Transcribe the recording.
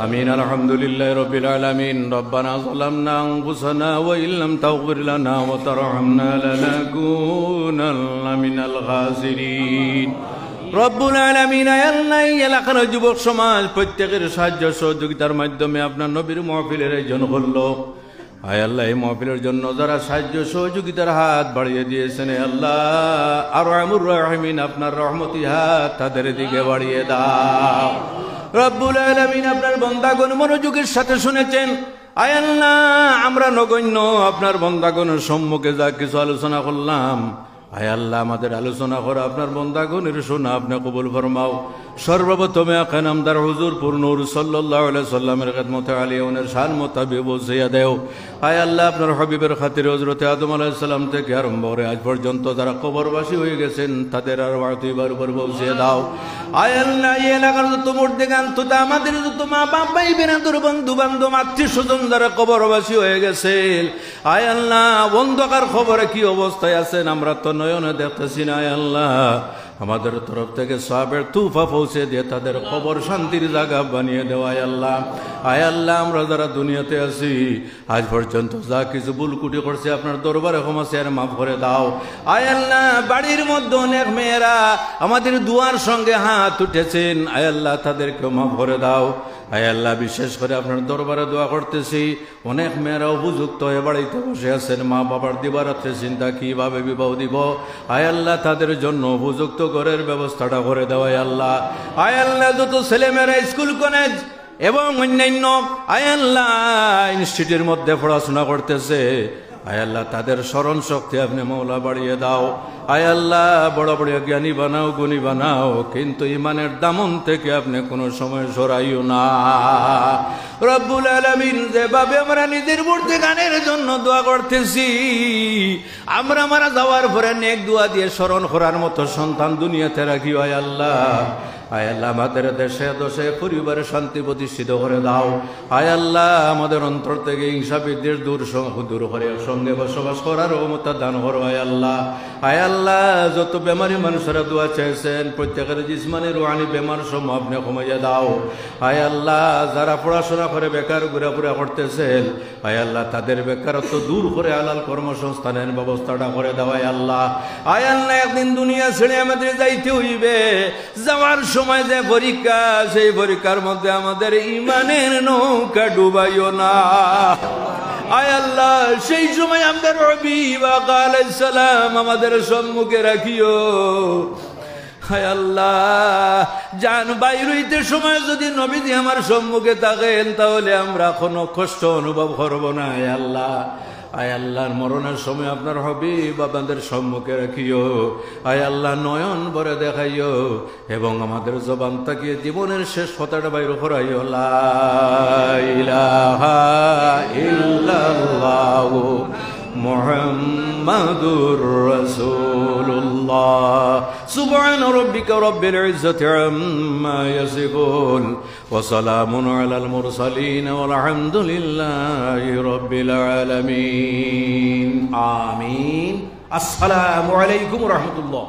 آمين الحمد لله رب العالمين ربنا ظلمنا أنفسنا وإن لم تغفر لنا وترحمنا لنكونن من الخاسرين রব্বুল আলামিন আল্লাহ এই এলাকার যুবক সমাজ প্রত্যেকের সাহায্য সহযোগিতার মাধ্যমে আপনার নবীর মাহফিলের আয়োজন করলো। আয় আল্লাহ এই মাহফিলের জন্য যারা সাহায্য সহযোগিতার হাত বাড়িয়ে দিয়েছেন আল্লাহ আরহামুর রাহিমিন আপনার রহমতি হাত তাদের দিকে বাড়িয়ে দাও। রব্বুল আলামিন আপনার বান্দাগণ মনোযোগের সাথে শুনেছেন। আয় আল্লাহ আমরা নগণ্য আপনার বান্দাগণের সম্মুখে যা কিছু আলোচনা করলাম, আয় আল্লাহ আমাদের আলোচনা করা আপনার বান্দাগণের শোনা আপনি কবুল ফরমাও। সর্বপ্রথমে আকা নামদার হুজুর নূর সাল্লাল্লাহু আলাইহি সাল্লামের খিদমতে আলিয়া ওনার শান মোতাবেক পৌঁছিয়ে দেও। আয় আল্লাহ আপনার হাবিবের খাতিরে হযরত আদম আলাইহিস সালাম থেকে আরম্ভ করে আজ পর্যন্ত যারা কবরবাসী হয়ে গেছেন তাদের আর ওয়াতিবার উপর পৌঁছিয়ে দাও। আয় আল্লাহ এই এলাকার যত মুর্দেগান তথা আমাদের যত মা বাপ ভাই বেরাদুর বন্ধু বান্ধব আত্মীয় স্বজন যারা কবরবাসী হয়ে গেছেন, আয় আল্লাহ অন্ধকার খবরে কি অবস্থায় আছেন আমরা তো নয়নে দেখতেছি না। আয় আল্লাহ আমাদের তরফ থেকে সওয়াবের তুফা পৌঁছে দিয়ে তাদের কবর শান্তির জায়গা বানিয়ে দেওয়ায় আল্লাহ। আয় আল্লাহ আমরা যারা দুনিয়াতে আছি আজ পর্যন্ত যা কিছু ভুলকুটি করছে আপনার দরবারে ক্ষমা চেয়ে মাফ করে দাও। আয় আল্লাহ বাড়ির মধ্যে অনেক মেয়েরা আমাদের দুয়ার সঙ্গে হাত উঠেছেন, আয় আল্লাহ তাদেরকেও মাফ করে দাও। আয় আল্লাহ বিশেষ করে আপনার দরবারে দোয়া করতেছি অনেক মেয়েরা উপযুক্ত হয়ে বাড়িতে বসে আছেন, মা বাবার দিবারাত্রে চিন্তা কিভাবে বিবাহ দিব, আয় আল্লাহ তাদের জন্য উপযুক্ত ঘরের ব্যবস্থাটা করে দেওয়ায় আল্লাহ। আয় আল্লাহ যত ছেলেমেয়েরা স্কুল কলেজ এবং অন্যান্য আয় আল্লাহ ইনস্টিটিউটের মধ্যে পড়াশোনা করতেছে, আয় আল্লাহ তাদের স্মরণ শক্তি আপনি মৌলা বাড়িয়ে দাও। আয় আল্লাহ বড় বড় জ্ঞানী বানাও গুণী বানাও, কিন্তু ইমানের দামন থেকে আপনি কোনো সময় সরাইও না। রব্বুল আলামিন যেভাবে আমরা নিজের মূর্তি গানের জন্য দোয়া করতেছি, আমরা মারা যাওয়ার পরে নেক দোয়া দিয়ে স্মরণ করার মতো সন্তান দুনিয়াতে রাখি। আয় আল্লাহ আয় আল্লাহ আমাদের দেশে দশে পরিবারে শান্তি প্রতিষ্ঠিত করে দাও। আয় আল্লাহ আমাদের অন্তর থেকে হিংসা বিদ্বেষ দূর করে সঙ্গে বসবাস করার ক্ষমতা দান করো। আয় আল্লাহ আয় আল্লাহ যত বেমারি মানুষেরা দোয়া চাইছেন প্রত্যেকের জিসমানি রুহানি বেমার সমূহ আপনি কমাইয়া দাও। আয় আল্লাহ যারা পড়াশোনা করে বেকার ঘোরাফেরা করতেছেন, আয় আল্লাহ তাদের বেকারত্ব দূর করে হালাল কর্মসংস্থানের ব্যবস্থাটা করে দাও। আয় আল্লাহ আয় আল্লাহ একদিন দুনিয়া ছেড়ে আমাদের যাইতে হইবে, যাওয়ার সময় যে পরীক্ষা সেই পরীক্ষার মধ্যে আমাদের ইমানের নৌকা ডুবাইও না। আয় আল্লাহ সেই সময় আমাদের হাবিব আলাইহিস সালাম আমাদের সম্মুখে রাখিও। হায় আল্লাহ জান বাইর হইতে সময় যদি নবীজি আমার সম্মুখে থাকেন তাহলে আমরা কোনো কষ্ট অনুভব করব না। আয় আল্লাহ আয় আল্লাহর মরণের সময় আপনার হাবিব আপনাদের সম্মুখে রাখিও। আয় আল্লাহ নয়ন ভরে দেখাইও এবং আমাদের জবান তাকিয়ে জীবনের শেষ কথাটা বাইর করাইও। লা ইলাহা ইল্লাল্লাহু মুহাম্মাদুর রাসূলুল্লাহ। সুবহান রাব্বিকা রাব্বিল ইজ্জাতি আম্মা ইয়াসিফুন ওয়া সালামুন আলাল মুরসালিন ওয়াল হামদুলিল্লাহি রাব্বিল আলামিন। আমিন। আসসালামু আলাইকুম ওয়া রাহমাতুল্লাহ।